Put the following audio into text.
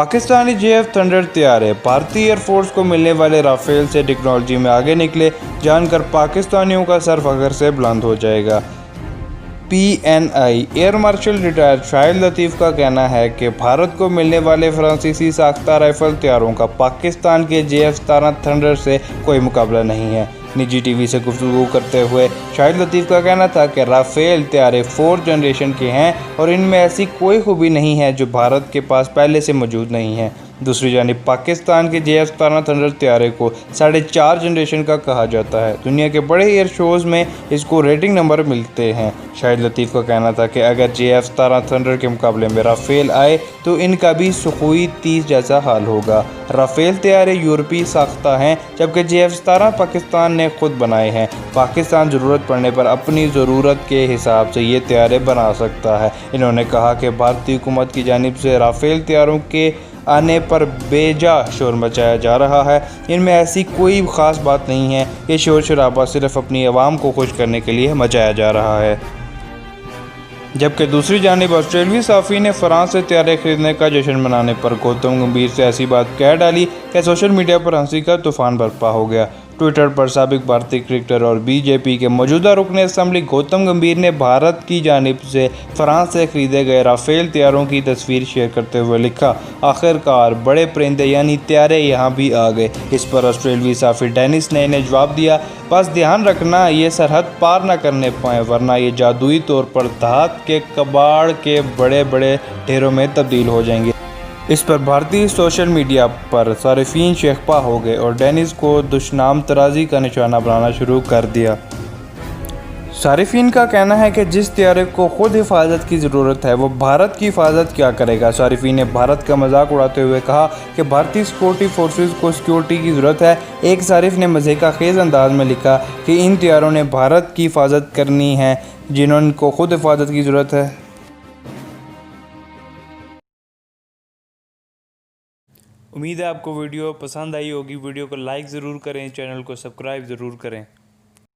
Pakistani JF thunder तैयार है। भारतीय एयरफोर्स को मिलने वाले राफेल से टेक्नोलॉजी में आगे निकले, जानकर पाकिस्तानियों का सर फख्र से बुलंद हो जाएगा। PNI air marshal retired Shahid Latif का कहना है कि भारत को मिलने वाले फ्रांसीसी साख्ता राइफल तैयारों का पाकिस्तान के JF-17 थंडर से कोई मुकाबला नहीं है। निजी टीवी से गुफ्तगू करते हुए शाहिद लतीफ़ का कहना था कि राफेल तैयारे 4th जनरेशन के हैं और इनमें ऐसी कोई खूबी नहीं है जो भारत के पास पहले से मौजूद नहीं है। दूसरी जानिब पाकिस्तान के JF-17 थंडर तैयारे को 4.5 जनरेशन का कहा जाता है। दुनिया के बड़े एयर शोज़ में इसको रेटिंग नंबर मिलते हैं। शाहिद लतीफ़ का कहना था कि अगर JF-17 थंडर के मुकाबले में राफेल आए तो इनका भी सुखोई 30 जैसा हाल होगा। राफेल तैयारे यूरोपीय साख्ता हैं, जबकि JF-17 पाकिस्तान ने खुद बनाए हैं। पाकिस्तान ज़रूरत पड़ने पर अपनी ज़रूरत के हिसाब से ये तैयारे बना सकता है। इन्होंने कहा कि भारतीय हुकूमत की जानिब से राफेल तैयारों के आने पर बेजा शोर मचाया जा रहा है। इनमें ऐसी कोई ख़ास बात नहीं है। ये शोर शराबा सिर्फ अपनी आवाम को खुश करने के लिए मचाया जा रहा है। जबकि दूसरी जानिब ऑस्ट्रेलियाई सहाफ़ी ने फ्रांस से तैयारे खरीदने का जश्न मनाने पर गौतम गंभीर से ऐसी बात कह डाली कि सोशल मीडिया पर हंसी का तूफान बरपा हो गया। ट्विटर पर साबिक भारतीय क्रिकेटर और BJP के मौजूदा रुकन असम्बली गौतम गंभीर ने भारत की जानिब से फ्रांस से खरीदे गए राफेल तैयारों की तस्वीर शेयर करते हुए लिखा, आखिरकार बड़े परिंदे यानी तैयारे यहाँ भी आ गए। इस पर ऑस्ट्रेलियाई सहाफ़ी डेनिस ने इन्हें जवाब दिया, बस ध्यान रखना ये सरहद पार ना करने पाएँ, वरना ये जादुई तौर पर धात के कबाड़ के बड़े बड़े ढेरों में तब्दील हो जाएंगे। इस पर भारतीय सोशल मीडिया पर सारिफीन शेखपा हो गए और डेनिस को दुश्मन तराजी का निशाना बनाना शुरू कर दिया। सारिफीन का कहना है कि जिस तैयारे को खुद हिफाजत की ज़रूरत है वो भारत की हिफाजत क्या करेगा। सारिफीन ने भारत का मजाक उड़ाते हुए कहा कि भारतीय सिक्योरिटी फोर्सेस को सिक्योरिटी की ज़रूरत है। एक सारिफ ने मज़े का खेज़ अंदाज में लिखा कि इन तैयारों ने भारत की हिफाजत करनी है जिनको खुद हिफाजत की ज़रूरत है। उम्मीद है आपको वीडियो पसंद आई होगी। वीडियो को लाइक ज़रूर करें, चैनल को सब्सक्राइब ज़रूर करें।